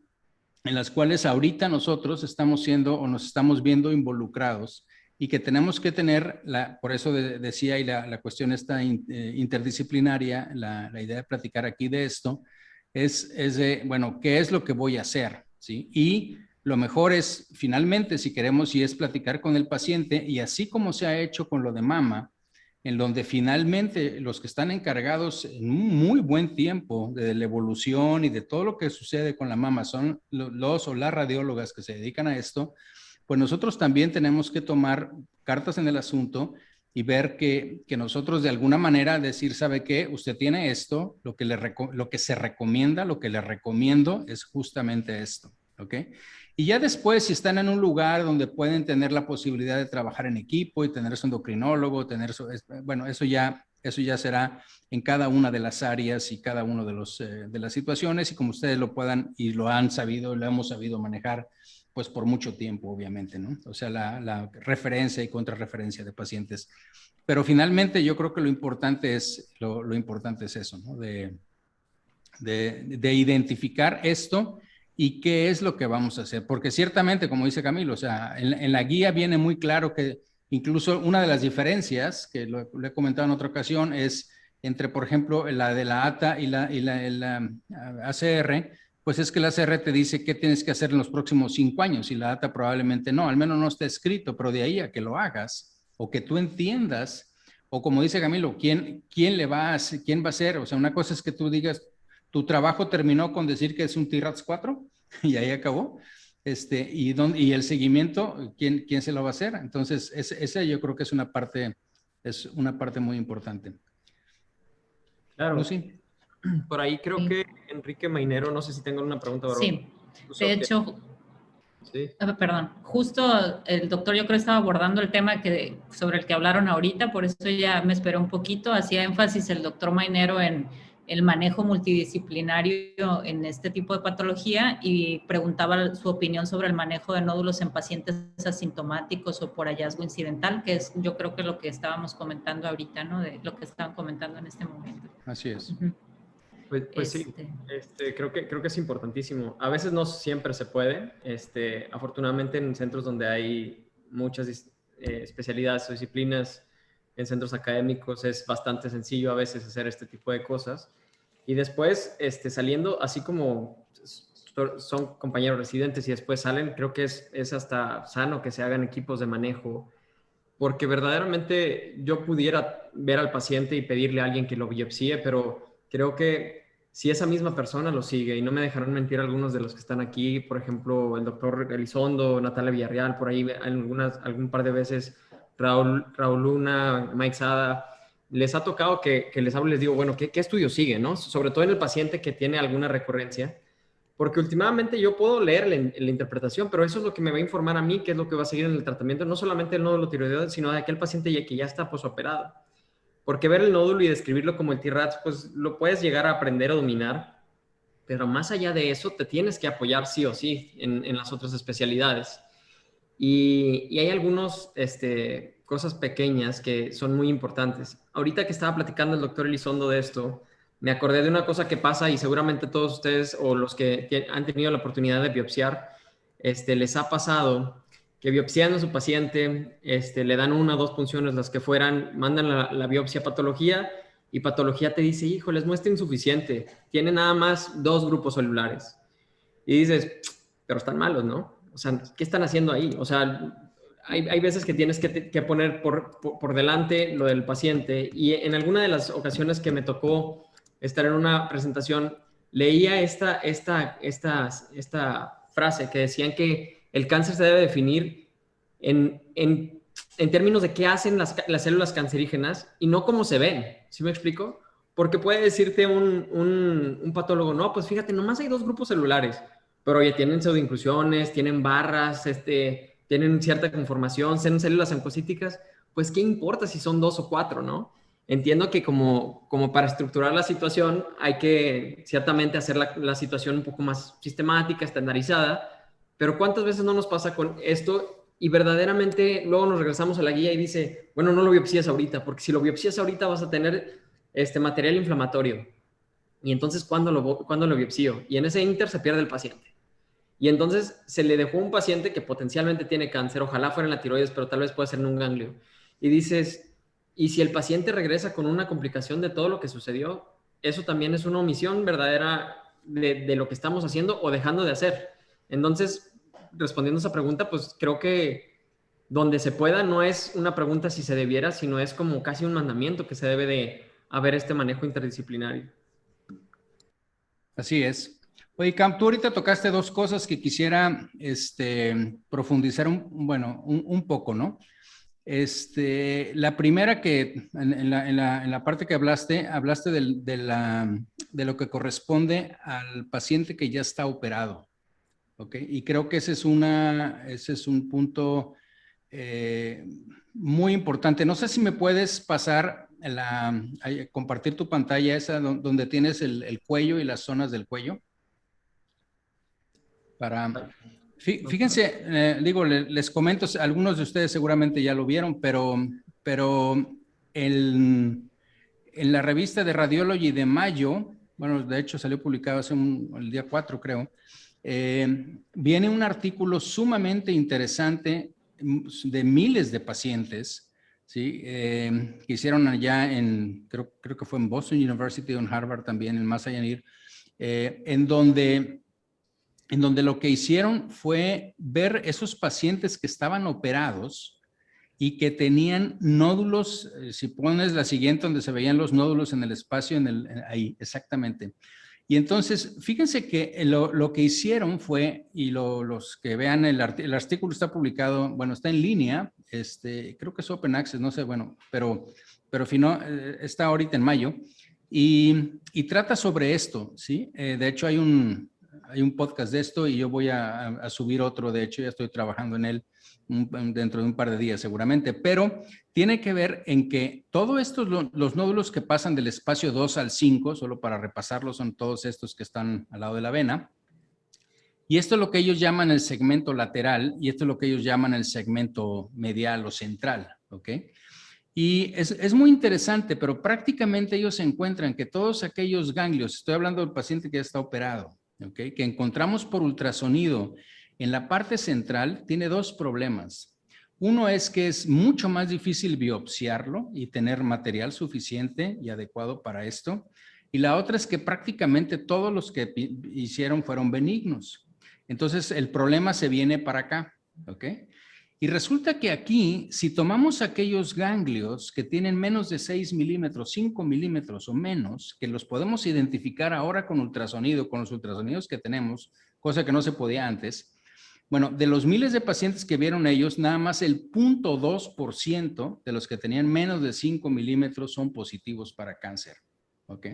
en las cuales ahorita nosotros estamos siendo o nos estamos viendo involucrados y que tenemos que tener, por eso decía, y la cuestión está interdisciplinaria, la idea de platicar aquí de esto, es de, bueno, ¿qué es lo que voy a hacer? ¿Sí? Y lo mejor es, finalmente, si queremos, y es platicar con el paciente, y así como se ha hecho con lo de mama, en donde finalmente los que están encargados en un muy buen tiempo de la evolución y de todo lo que sucede con la mama son los o las radiólogas que se dedican a esto, pues nosotros también tenemos que tomar cartas en el asunto y ver que nosotros de alguna manera decir, ¿sabe qué? Usted tiene esto, lo que se recomienda, lo que le recomiendo es justamente esto, ¿ok? Y ya después, si están en un lugar donde pueden tener la posibilidad de trabajar en equipo y tener su endocrinólogo, bueno, eso ya será en cada una de las áreas y cada uno de las situaciones y como ustedes lo puedan y lo han sabido, lo hemos sabido manejar pues por mucho tiempo, obviamente, ¿no? O sea, la referencia y contrarreferencia de pacientes. Pero finalmente yo creo que lo importante es eso, ¿no? De identificar esto y qué es lo que vamos a hacer. Porque ciertamente, como dice Camilo, o sea, en la guía viene muy claro que incluso una de las diferencias, que lo he comentado en otra ocasión, es entre, por ejemplo, la de la ATA y la ACR, pues es que la ACR te dice qué tienes que hacer en los próximos 5 años y la ATA probablemente no, al menos no está escrito, pero de ahí a que lo hagas o que tú entiendas, o como dice Camilo, ¿quién va a ser? O sea, una cosa es que tú digas, tu trabajo terminó con decir que es un TRAX4 y ahí acabó. Y el seguimiento, ¿quién se lo va a hacer? Entonces, esa yo creo que es una parte muy importante. Claro. Lucy. Por ahí creo que Enrique Mainero, no sé si tengo una pregunta. Sí, de hecho, Sí. Perdón, justo el doctor yo creo estaba abordando el tema sobre el que hablaron ahorita, por eso ya me esperé un poquito. Hacía énfasis el doctor Mainero en el manejo multidisciplinario en este tipo de patología y preguntaba su opinión sobre el manejo de nódulos en pacientes asintomáticos o por hallazgo incidental, que es yo creo que lo que estábamos comentando ahorita, ¿no? De lo que estaban comentando en este momento. Así es. Uh-huh. Pues sí, creo que es importantísimo. A veces no siempre se puede. Afortunadamente en centros donde hay muchas especialidades o disciplinas, en centros académicos es bastante sencillo a veces hacer este tipo de cosas. Y después, saliendo, así como son compañeros residentes y después salen, creo que es hasta sano que se hagan equipos de manejo, porque verdaderamente yo pudiera ver al paciente y pedirle a alguien que lo biopsie, pero creo que si esa misma persona lo sigue, y no me dejarán mentir algunos de los que están aquí, por ejemplo, el doctor Elizondo, Natalia Villarreal, por ahí algún par de veces, Raúl Luna, Mike Sada, les ha tocado que les hablo y les digo, bueno, ¿qué estudio sigue, no? Sobre todo en el paciente que tiene alguna recurrencia, porque últimamente yo puedo leer la interpretación, pero eso es lo que me va a informar a mí, qué es lo que va a seguir en el tratamiento, no solamente el nódulo tiroideo, sino de aquel paciente que ya está posoperado. Porque ver el nódulo y describirlo como el TRADS, pues lo puedes llegar a aprender a dominar, pero más allá de eso te tienes que apoyar sí o sí en las otras especialidades. Y hay algunas cosas pequeñas que son muy importantes. Ahorita que estaba platicando el doctor Elizondo de esto, me acordé de una cosa que pasa y seguramente todos ustedes o los que han tenido la oportunidad de biopsiar, les ha pasado que biopsiando a su paciente, le dan 1 o 2 punciones, las que fueran, mandan la biopsia a patología y patología te dice, hijo, les muestra insuficiente, tiene nada más 2 grupos celulares. Y dices, pero están malos, ¿no? O sea, ¿qué están haciendo ahí? O sea, hay veces que tienes que poner por delante lo del paciente y en alguna de las ocasiones que me tocó estar en una presentación, leía esta frase que decían que el cáncer se debe definir en términos de qué hacen las células cancerígenas y no cómo se ven. ¿Sí me explico? Porque puede decirte un patólogo, no, pues fíjate, nomás hay 2 grupos celulares, pero oye, tienen pseudoinclusiones, tienen barras, tienen cierta conformación, tienen células oncocíticas, pues qué importa si son 2 o 4, ¿no? Entiendo que como para estructurar la situación hay que ciertamente hacer la situación un poco más sistemática, estandarizada, pero ¿cuántas veces no nos pasa con esto? Y verdaderamente luego nos regresamos a la guía y dice, bueno, no lo biopsias ahorita, porque si lo biopsias ahorita vas a tener material inflamatorio. Y entonces, ¿cuándo lo biopsio? Y en ese inter se pierde el paciente. Y entonces se le dejó un paciente que potencialmente tiene cáncer, ojalá fuera en la tiroides, pero tal vez puede ser en un ganglio. Y dices, ¿y si el paciente regresa con una complicación de todo lo que sucedió? Eso también es una omisión verdadera de lo que estamos haciendo o dejando de hacer. Entonces, respondiendo a esa pregunta, pues creo que donde se pueda no es una pregunta si se debiera, sino es como casi un mandamiento que se debe de haber este manejo interdisciplinario. Así es. Oye, Cam, tú ahorita tocaste 2 cosas que quisiera profundizar un poco, ¿no? La primera que en la parte que hablaste de lo que corresponde al paciente que ya está operado, ¿ok? Y creo que ese es un punto muy importante. No sé si me puedes pasar compartir tu pantalla esa donde tienes el cuello y las zonas del cuello. Fíjense, les comento, algunos de ustedes seguramente ya lo vieron, pero en la revista de Radiology de mayo, bueno, de hecho salió publicado el día 4, creo, viene un artículo sumamente interesante de miles de pacientes, ¿sí? Que hicieron allá creo que fue en Boston University o en Harvard también, en Massachusetts, en donde lo que hicieron fue ver esos pacientes que estaban operados y que tenían nódulos, si pones la siguiente donde se veían los nódulos en el espacio, ahí, exactamente. Y entonces, fíjense que lo que hicieron fue, y los que vean el artículo está publicado, bueno, está en línea, creo que es Open Access, no sé, bueno, pero está ahorita en mayo, y trata sobre esto, ¿sí? De hecho, hay hay un podcast de esto y yo voy a subir otro, de hecho ya estoy trabajando en él dentro de un par de días seguramente, pero tiene que ver en que todos estos, los nódulos que pasan del espacio 2 al 5, solo para repasarlos, son todos estos que están al lado de la vena, y esto es lo que ellos llaman el segmento lateral y esto es lo que ellos llaman el segmento medial o central, ¿ok? Y es muy interesante, pero prácticamente ellos encuentran que todos aquellos ganglios, estoy hablando del paciente que ya está operado, ¿ok?, que encontramos por ultrasonido en la parte central, tiene dos problemas. Uno es que es mucho más difícil biopsiarlo y tener material suficiente y adecuado para esto. Y la otra es que prácticamente todos los que hicieron fueron benignos. Entonces el problema se viene para acá, ¿ok? Y resulta que aquí, si tomamos aquellos ganglios que tienen menos de 6 milímetros, 5 milímetros o menos, que los podemos identificar ahora con ultrasonido, con los ultrasonidos que tenemos, cosa que no se podía antes. Bueno, de los miles de pacientes que vieron ellos, nada más el 0.2% de los que tenían menos de 5 milímetros son positivos para cáncer, ¿ok?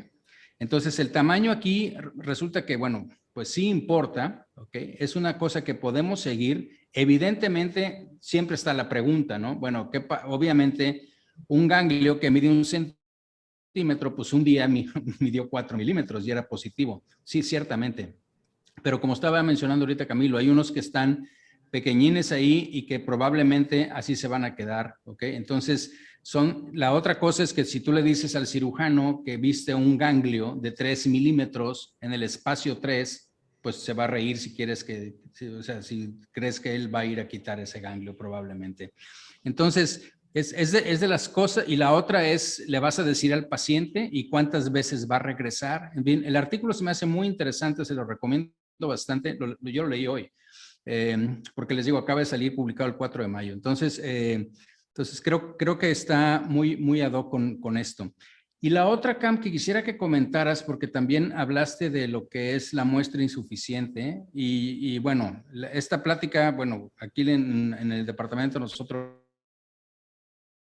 Entonces, el tamaño aquí resulta que, bueno, pues sí importa, ¿ok? Es una cosa que podemos seguir. Evidentemente, siempre está la pregunta, ¿no? Bueno, obviamente, un ganglio que mide 1 centímetro, pues un día midió 4 milímetros y era positivo. Sí, ciertamente. Pero como estaba mencionando ahorita Camilo, hay unos que están pequeñines ahí y que probablemente así se van a quedar, ¿ok? Entonces, la otra cosa es que si tú le dices al cirujano que viste un ganglio de 3 milímetros en el espacio 3, pues se va a reír si quieres que, o sea, si crees que él va a ir a quitar ese ganglio probablemente. Entonces, es de las cosas, y la otra es, le vas a decir al paciente y cuántas veces va a regresar. En fin, el artículo se me hace muy interesante, se lo recomiendo bastante, yo lo leí hoy, porque les digo, acaba de salir publicado el 4 de mayo. Entonces creo que está muy ad hoc con esto. Y la otra, Cam, que quisiera que comentaras, porque también hablaste de lo que es la muestra insuficiente, y bueno, esta plática, bueno, aquí en el departamento nosotros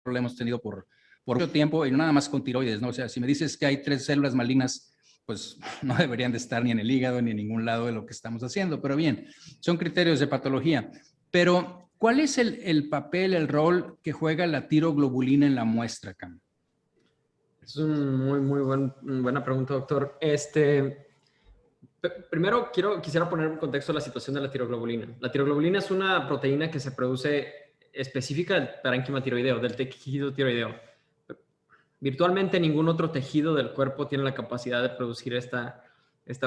lo hemos tenido por mucho tiempo, y no nada más con tiroides, ¿no? O sea, si me dices que hay 3 células malignas, pues no deberían de estar ni en el hígado ni en ningún lado de lo que estamos haciendo, pero bien, son criterios de patología. Pero, ¿cuál es el papel, el rol que juega la tiroglobulina en la muestra, Cam? Es una muy buena pregunta, doctor. Primero quisiera poner en contexto la situación de la tiroglobulina. La tiroglobulina es una proteína que se produce específica del parénquima tiroideo, del tejido tiroideo. Virtualmente ningún otro tejido del cuerpo tiene la capacidad de producir esta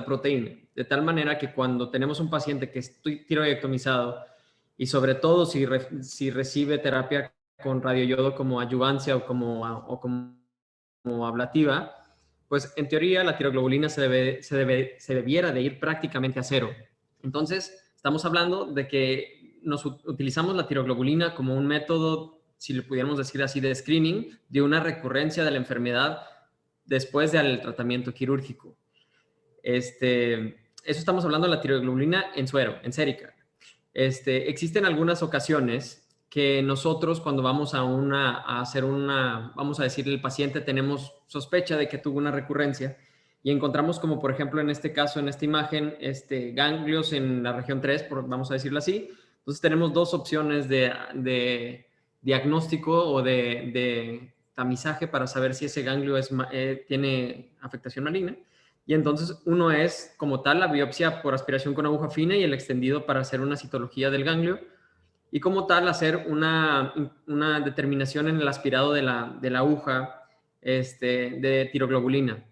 proteína. De tal manera que cuando tenemos un paciente que es tiroidectomizado y sobre todo si recibe terapia con radioyodo como adyuvancia o como ablativa, pues en teoría la tiroglobulina se debiera de ir prácticamente a cero. Entonces, estamos hablando de que utilizamos la tiroglobulina como un método, si le pudiéramos decir así, de screening de una recurrencia de la enfermedad después del tratamiento quirúrgico. Eso estamos hablando de la tiroglobulina en suero, en sérica. Existen algunas ocasiones que nosotros cuando vamos a hacer vamos a decir, el paciente tenemos sospecha de que tuvo una recurrencia y encontramos como por ejemplo en este caso, en esta imagen, ganglios en la región 3, vamos a decirlo así. Entonces tenemos dos opciones de diagnóstico o de tamizaje para saber si ese ganglio tiene afectación maligna. Y entonces uno es como tal la biopsia por aspiración con aguja fina y el extendido para hacer una citología del ganglio. Y como tal hacer una determinación en el aspirado de la aguja de tiroglobulina.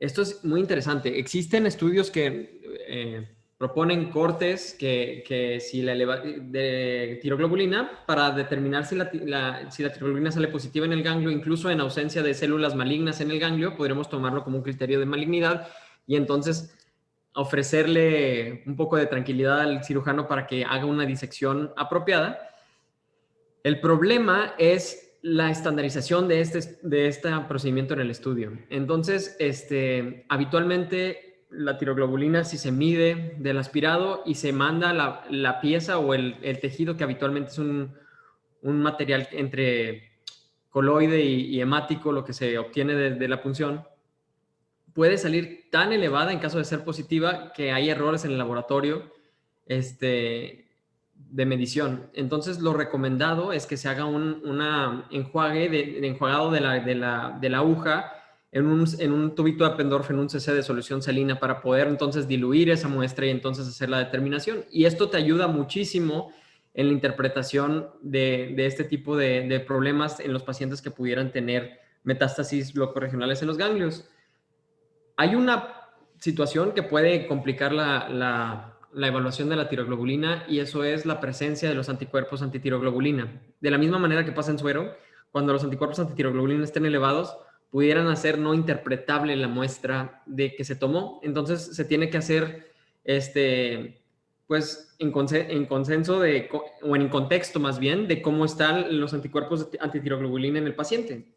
Esto es muy interesante. Existen estudios que proponen cortes de tiroglobulina para determinar si la tiroglobulina sale positiva en el ganglio, incluso en ausencia de células malignas en el ganglio, podremos tomarlo como un criterio de malignidad y entonces ofrecerle un poco de tranquilidad al cirujano para que haga una disección apropiada. El problema es la estandarización de este procedimiento en el estudio. Entonces, habitualmente la tiroglobulina si se mide del aspirado y se manda la pieza o el tejido que habitualmente es un material entre coloide y hemático, lo que se obtiene de la punción, puede salir tan elevada en caso de ser positiva que hay errores en el laboratorio de medición. Entonces, lo recomendado es que se haga una enjuagado de la aguja en un tubito de Eppendorf, en un cc de solución salina, para poder entonces diluir esa muestra y entonces hacer la determinación. Y esto te ayuda muchísimo en la interpretación de este tipo de problemas en los pacientes que pudieran tener metástasis locorregionales en los ganglios. Hay una situación que puede complicar la evaluación de la tiroglobulina, y eso es la presencia de los anticuerpos antitiroglobulina. De la misma manera que pasa en suero, cuando los anticuerpos antitiroglobulina estén elevados, pudieran hacer no interpretable la muestra de que se tomó. Entonces se tiene que hacer pues en consenso o en contexto más bien de cómo están los anticuerpos antitiroglobulina en el paciente.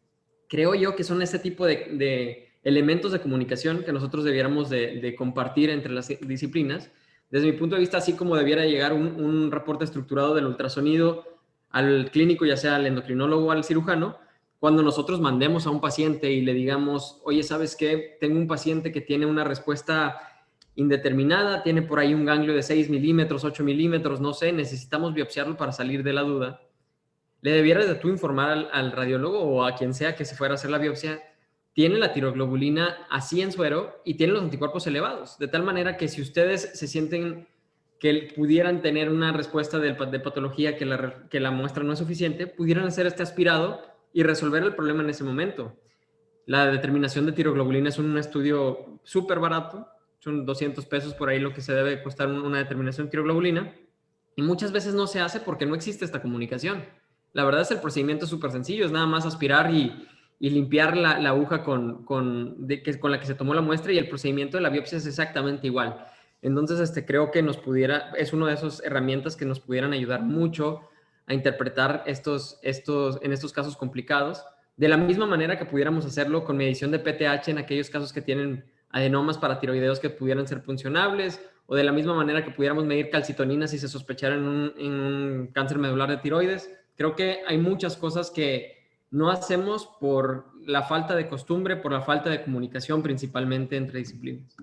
Creo yo que son ese tipo de elementos de comunicación que nosotros debiéramos de compartir entre las disciplinas. Desde mi punto de vista, así como debiera llegar un reporte estructurado del ultrasonido al clínico, ya sea al endocrinólogo o al cirujano, cuando nosotros mandemos a un paciente y le digamos, oye, ¿sabes qué? Tengo un paciente que tiene una respuesta indeterminada, tiene por ahí un ganglio de 6 milímetros, 8 milímetros, no sé, necesitamos biopsiarlo para salir de la duda. Le debieras de tú informar al radiólogo o a quien sea que se fuera a hacer la biopsia, tiene la tiroglobulina así en suero y tiene los anticuerpos elevados, de tal manera que si ustedes se sienten que pudieran tener una respuesta de patología que la muestra no es suficiente, pudieran hacer este aspirado y resolver el problema en ese momento. La determinación de tiroglobulina es un estudio súper barato, son 200 pesos por ahí lo que se debe costar una determinación de tiroglobulina, y muchas veces no se hace porque no existe esta comunicación. La verdad es el procedimiento súper sencillo, es nada más aspirar y limpiar la aguja con la que se tomó la muestra, y el procedimiento de la biopsia es exactamente igual. Entonces, creo que es una de esas herramientas que nos pudieran ayudar mucho a interpretar en estos casos complicados, de la misma manera que pudiéramos hacerlo con medición de PTH en aquellos casos que tienen adenomas paratiroideos que pudieran ser funcionables, o de la misma manera que pudiéramos medir calcitonina si se sospechara en un cáncer medular de tiroides. Creo que hay muchas cosas que no hacemos por la falta de costumbre, por la falta de comunicación principalmente entre disciplinas.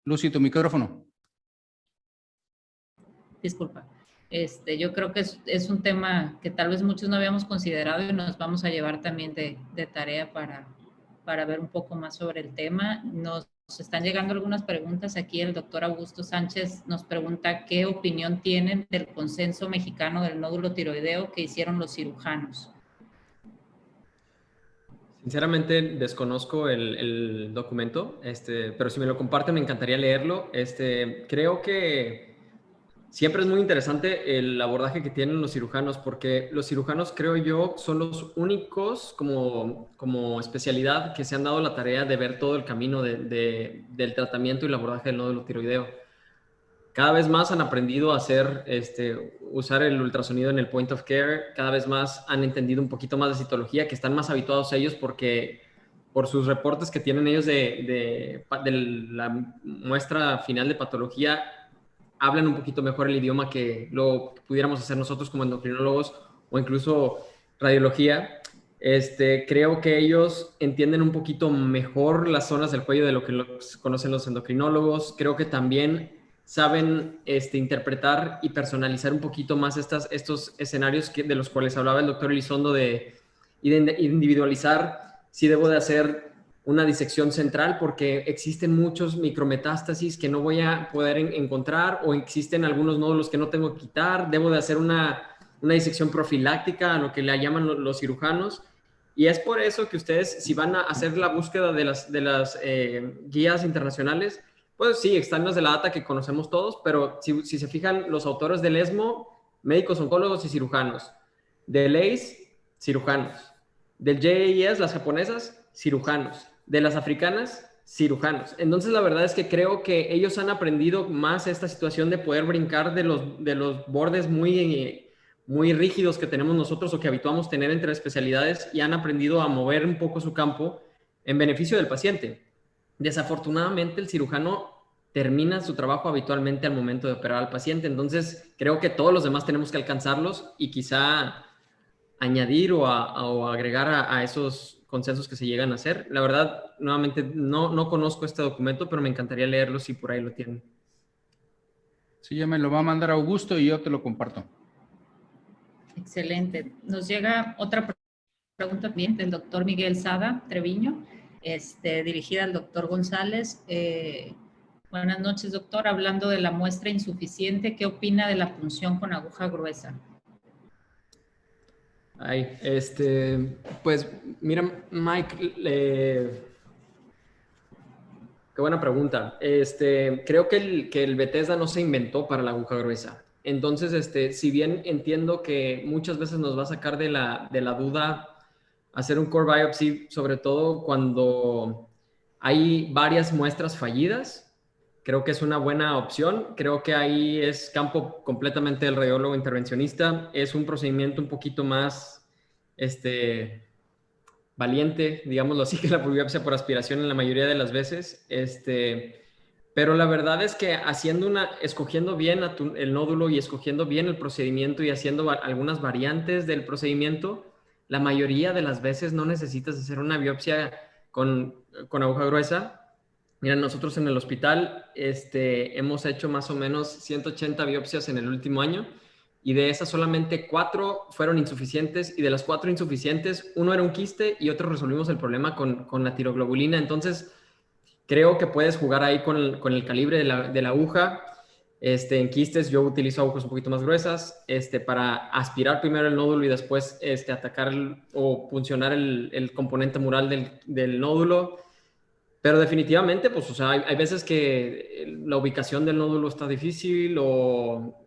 Lucy, tu micrófono. Disculpa. Yo creo que es un tema que tal vez muchos no habíamos considerado y nos vamos a llevar también de tarea para ver un poco más sobre el tema. Nos están llegando algunas preguntas aquí. El doctor Augusto Sánchez nos pregunta qué opinión tienen del consenso mexicano del nódulo tiroideo que hicieron los cirujanos. Sinceramente desconozco el documento, pero si me lo comparten me encantaría leerlo. Creo que siempre es muy interesante el abordaje que tienen los cirujanos, porque los cirujanos, creo yo, son los únicos como especialidad que se han dado la tarea de ver todo el camino del tratamiento y el abordaje del nódulo tiroideo. Cada vez más han aprendido a usar el ultrasonido en el point of care, cada vez más han entendido un poquito más de citología, que están más habituados ellos porque por sus reportes que tienen ellos de la muestra final de patología, hablan un poquito mejor el idioma que lo pudiéramos hacer nosotros como endocrinólogos o incluso radiología. Creo que ellos entienden un poquito mejor las zonas del cuello de lo que conocen los endocrinólogos. Creo que también saben interpretar y personalizar un poquito más estos escenarios de los cuales hablaba el doctor Elizondo, de individualizar si debo de hacer una disección central porque existen muchos micrometástasis que no voy a poder encontrar, o existen algunos nódulos que no tengo que quitar, debo de hacer una disección profiláctica, a lo que le llaman los cirujanos. Y es por eso que ustedes, si van a hacer la búsqueda de las guías internacionales, pues sí, están las de la ATA que conocemos todos, pero si se fijan, los autores del ESMO, médicos, oncólogos y cirujanos. Del ACE, cirujanos. Del JAES, las japonesas, cirujanos. De las africanas, cirujanos. Entonces, la verdad es que creo que ellos han aprendido más esta situación de poder brincar de los bordes muy muy rígidos que tenemos nosotros o que habituamos tener entre especialidades y han aprendido a mover un poco su campo en beneficio del paciente. Desafortunadamente, el cirujano termina su trabajo habitualmente al momento de operar al paciente, entonces creo que todos los demás tenemos que alcanzarlos y quizá añadir o agregar a esos consensos que se llegan a hacer. La verdad, nuevamente, no conozco este documento, pero me encantaría leerlo si por ahí lo tienen. Sí, ya me lo va a mandar Augusto y yo te lo comparto. Excelente. Nos llega otra pregunta también del doctor Miguel Sada Treviño, dirigida al doctor González. Buenas noches, doctor. Hablando de la muestra insuficiente, ¿qué opina de la punción con aguja gruesa? Ay, pues mira, Mike, qué buena pregunta. Creo que el Bethesda no se inventó para la aguja gruesa. Entonces, si bien entiendo que muchas veces nos va a sacar de la duda hacer un core biopsy, sobre todo cuando hay varias muestras fallidas, creo que es una buena opción. Creo que ahí es campo completamente del radiólogo intervencionista. Es un procedimiento un poquito más valiente, digámoslo así, que la biopsia por aspiración en la mayoría de las veces. Pero la verdad es que escogiendo bien el nódulo y escogiendo bien el procedimiento y haciendo algunas variantes del procedimiento, la mayoría de las veces no necesitas hacer una biopsia con aguja gruesa. Mira, nosotros en el hospital hemos hecho más o menos 180 biopsias en el último año y de esas solamente 4 fueron insuficientes y de las 4 insuficientes, 1 era un quiste y otro resolvimos el problema con la tiroglobulina. Entonces, creo que puedes jugar ahí con el calibre de la aguja. En quistes yo utilizo agujas un poquito más gruesas para aspirar primero el nódulo y después atacar o puncionar el componente mural del nódulo. Pero definitivamente, pues, o sea, hay veces que la ubicación del nódulo está difícil o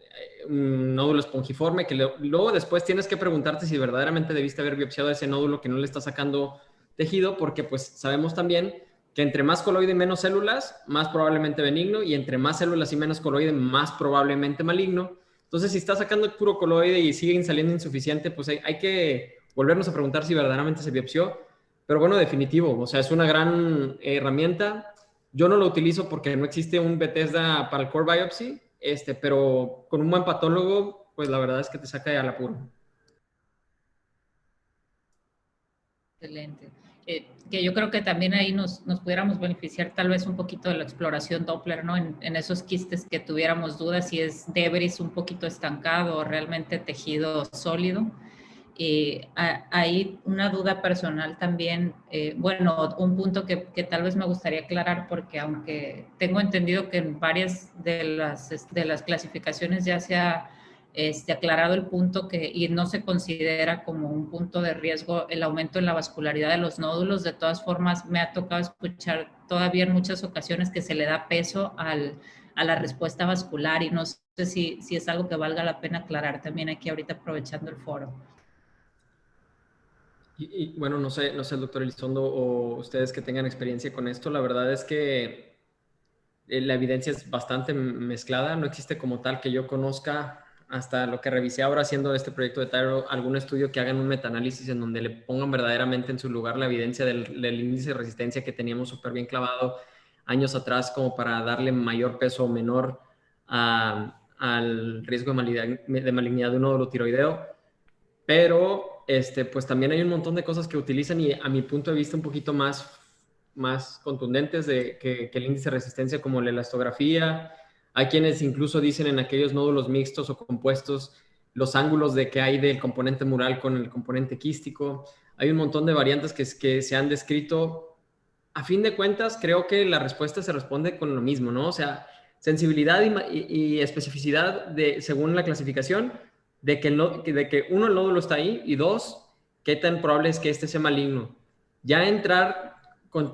un nódulo espongiforme que luego después tienes que preguntarte si verdaderamente debiste haber biopsiado ese nódulo que no le está sacando tejido, porque pues sabemos también que entre más coloide y menos células, más probablemente benigno, y entre más células y menos coloide, más probablemente maligno. Entonces, si está sacando puro coloide y siguen saliendo insuficiente, pues hay que volvernos a preguntar si verdaderamente se biopsió. Pero bueno, definitivo, o sea, es una gran herramienta. Yo no lo utilizo porque no existe un Bethesda para el core biopsy, pero con un buen patólogo, pues la verdad es que te saca al apuro. Excelente. Que yo creo que también ahí nos pudiéramos beneficiar tal vez un poquito de la exploración Doppler, ¿no? En esos quistes que tuviéramos dudas si es debris un poquito estancado o realmente tejido sólido. Hay una duda personal también, bueno, un punto que tal vez me gustaría aclarar, porque aunque tengo entendido que en varias de las clasificaciones ya se ha aclarado el punto y no se considera como un punto de riesgo el aumento en la vascularidad de los nódulos. De todas formas, me ha tocado escuchar todavía en muchas ocasiones que se le da peso a la respuesta vascular, y no sé si es algo que valga la pena aclarar también aquí ahorita aprovechando el foro. Y bueno, no sé el doctor Elizondo o ustedes que tengan experiencia con esto, la verdad es que la evidencia es bastante mezclada, no existe como tal que yo conozca, hasta lo que revisé ahora haciendo este proyecto de Tyro, algún estudio que hagan un metaanálisis en donde le pongan verdaderamente en su lugar la evidencia del índice de resistencia que teníamos súper bien clavado años atrás, como para darle mayor peso o menor al riesgo de malignidad de un nódulo tiroideo. Pero pues también hay un montón de cosas que utilizan y a mi punto de vista un poquito más contundentes que el índice de resistencia, como la elastografía. Hay quienes incluso dicen en aquellos nódulos mixtos o compuestos los ángulos de que hay del componente mural con el componente quístico. Hay un montón de variantes que se han descrito. A fin de cuentas, creo que la respuesta se responde con lo mismo, ¿no? O sea, sensibilidad y especificidad según la clasificación de que uno, el nódulo está ahí, y dos, qué tan probable es que este sea maligno. Ya entrar con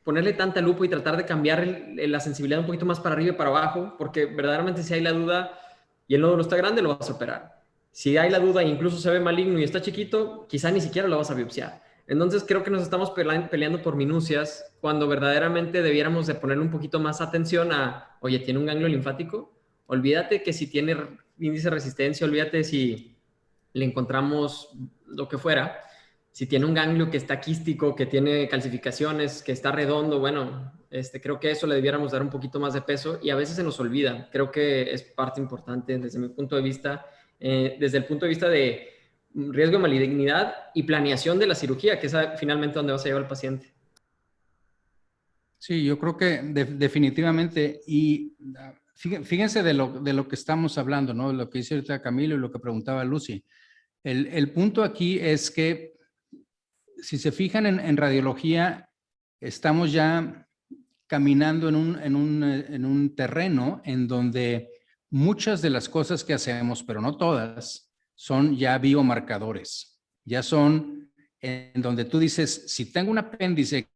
ponerle tanta lupa y tratar de cambiar la sensibilidad un poquito más para arriba y para abajo, porque verdaderamente si hay la duda y el nódulo está grande, lo vas a operar. Si hay la duda e incluso se ve maligno y está chiquito, quizá ni siquiera lo vas a biopsiar. Entonces creo que nos estamos peleando por minucias cuando verdaderamente debiéramos de ponerle un poquito más atención a, oye, ¿tiene un ganglio linfático? Olvídate que si tiene índice de resistencia, olvídate si le encontramos lo que fuera. Si tiene un ganglio que está quístico, que tiene calcificaciones, que está redondo, bueno, creo que eso le debiéramos dar un poquito más de peso y a veces se nos olvida. Creo que es parte importante desde mi punto de vista, desde el punto de vista de riesgo de malignidad y planeación de la cirugía, que es finalmente donde vas a llevar al paciente. Sí, yo creo que definitivamente, y fíjense de lo que estamos hablando, ¿no? Lo que dice ahorita Camilo y lo que preguntaba Lucy. El punto aquí es que si se fijan en radiología, estamos ya caminando en un terreno en donde muchas de las cosas que hacemos, pero no todas, son ya biomarcadores. Ya son en donde tú dices, si tengo un apéndice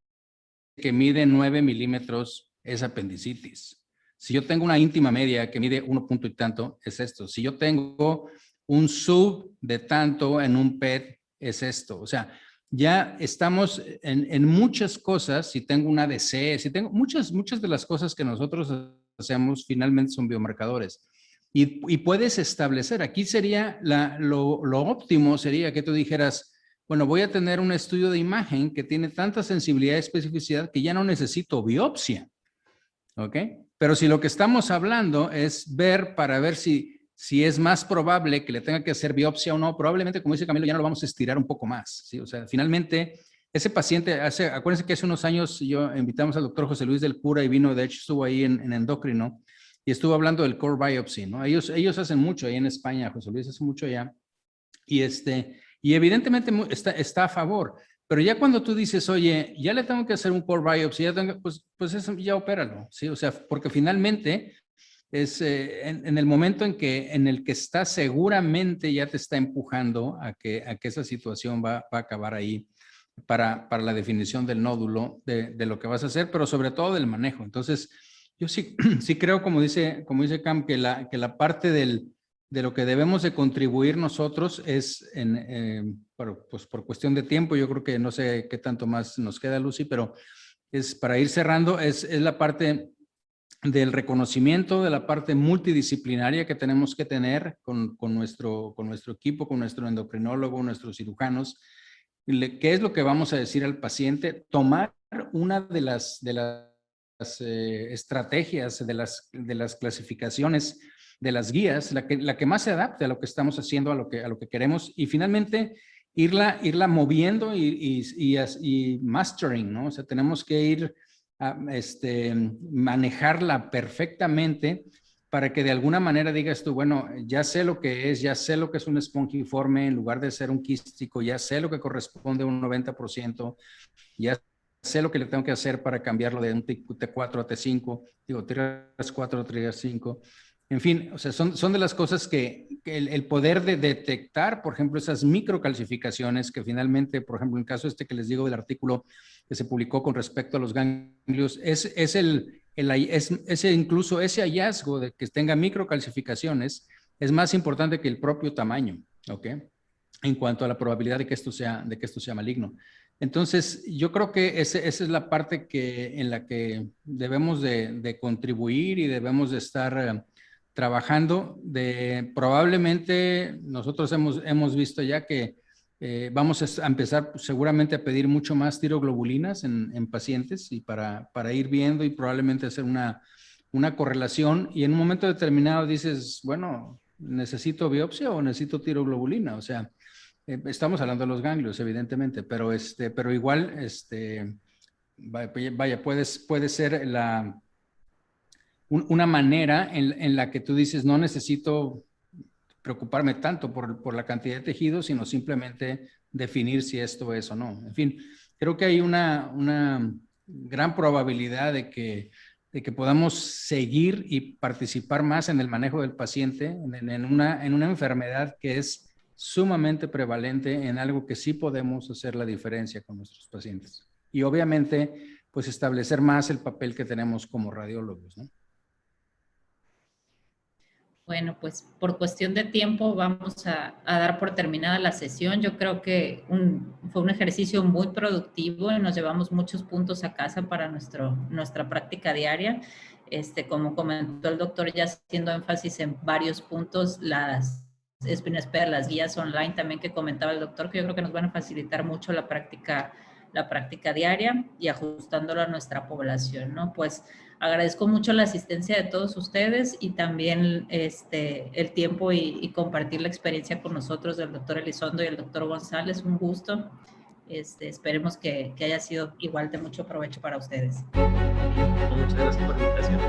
que mide 9 milímetros, es apendicitis. Si yo tengo una íntima media que mide 1 punto y tanto, es esto. Si yo tengo un sub de tanto en un PET, es esto. O sea, ya estamos en muchas cosas. Si tengo un ADC, si tengo muchas de las cosas que nosotros hacemos finalmente son biomarcadores. Y puedes establecer, aquí sería lo óptimo sería que tú dijeras, bueno, voy a tener un estudio de imagen que tiene tanta sensibilidad y especificidad que ya no necesito biopsia, ¿ok? Pero si lo que estamos hablando es ver para ver si es más probable que le tenga que hacer biopsia o no, probablemente, como dice Camilo, ya no lo vamos a estirar un poco más, ¿sí? O sea, finalmente, ese paciente, acuérdense que hace unos años invitamos al doctor José Luis del Cura y vino, de hecho estuvo ahí en endocrino y estuvo hablando del core biopsy, ¿no? Ellos hacen mucho ahí en España, José Luis hace mucho allá, y evidentemente está a favor, pero ya cuando tú dices, oye, ya le tengo que hacer un core biopsy, pues eso ya opéralo, ¿sí? O sea, porque finalmente es en el momento en el que está seguramente ya te está empujando a que esa situación va a acabar ahí para la definición del nódulo, de lo que vas a hacer, pero sobre todo del manejo. Entonces, yo sí creo, como dice Cam, que la parte de lo que debemos de contribuir nosotros es, pues por cuestión de tiempo, yo creo que no sé qué tanto más nos queda, Lucy, pero es para ir cerrando, es la parte del reconocimiento, de la parte multidisciplinaria que tenemos que tener con nuestro equipo, con nuestro endocrinólogo, nuestros cirujanos. ¿Qué es lo que vamos a decir al paciente? Tomar una de las estrategias, de las clasificaciones, de las guías, la que más se adapte a lo que estamos haciendo, a lo que queremos, y finalmente irla moviendo y mastering, ¿no? O sea, tenemos que ir a manejarla perfectamente para que de alguna manera digas tú, bueno, ya sé lo que es, ya sé lo que es un espongiforme en lugar de ser un quístico, ya sé lo que corresponde a un 90%, ya sé lo que le tengo que hacer para cambiarlo de un T4 a T5, digo, T4 a T5. En fin, o sea, son de las cosas que el poder de detectar, por ejemplo, esas microcalcificaciones que finalmente, por ejemplo, en el caso que les digo del artículo que se publicó con respecto a los ganglios, incluso ese hallazgo de que tenga microcalcificaciones es más importante que el propio tamaño, ¿ok? En cuanto a la probabilidad de que esto sea maligno. Entonces, yo creo que esa es la parte en la que debemos de contribuir y debemos de estar trabajando. Probablemente nosotros hemos visto ya que vamos a empezar seguramente a pedir mucho más tiroglobulinas en pacientes y para ir viendo y probablemente hacer una correlación, y en un momento determinado dices, bueno, ¿necesito biopsia o necesito tiroglobulina? O sea, estamos hablando de los ganglios, evidentemente, pero igual, vaya, puede ser una manera en la que tú dices, no necesito preocuparme tanto por la cantidad de tejido, sino simplemente definir si esto es o no. En fin, creo que hay una gran probabilidad de que podamos seguir y participar más en el manejo del paciente en una enfermedad que es sumamente prevalente, en algo que sí podemos hacer la diferencia con nuestros pacientes. Y obviamente, pues establecer más el papel que tenemos como radiólogos, ¿no? Bueno, pues por cuestión de tiempo vamos a dar por terminada la sesión. Yo creo que fue un ejercicio muy productivo y nos llevamos muchos puntos a casa para nuestra práctica diaria. Como comentó el doctor, ya haciendo énfasis en varios puntos, las guías online también que comentaba el doctor, que yo creo que nos van a facilitar mucho la práctica diaria y ajustándolo a nuestra población, ¿no? Pues agradezco mucho la asistencia de todos ustedes y también el tiempo y compartir la experiencia con nosotros del doctor Elizondo y el doctor González. Un gusto. Esperemos que haya sido igual de mucho provecho para ustedes. Muchas gracias por la invitación.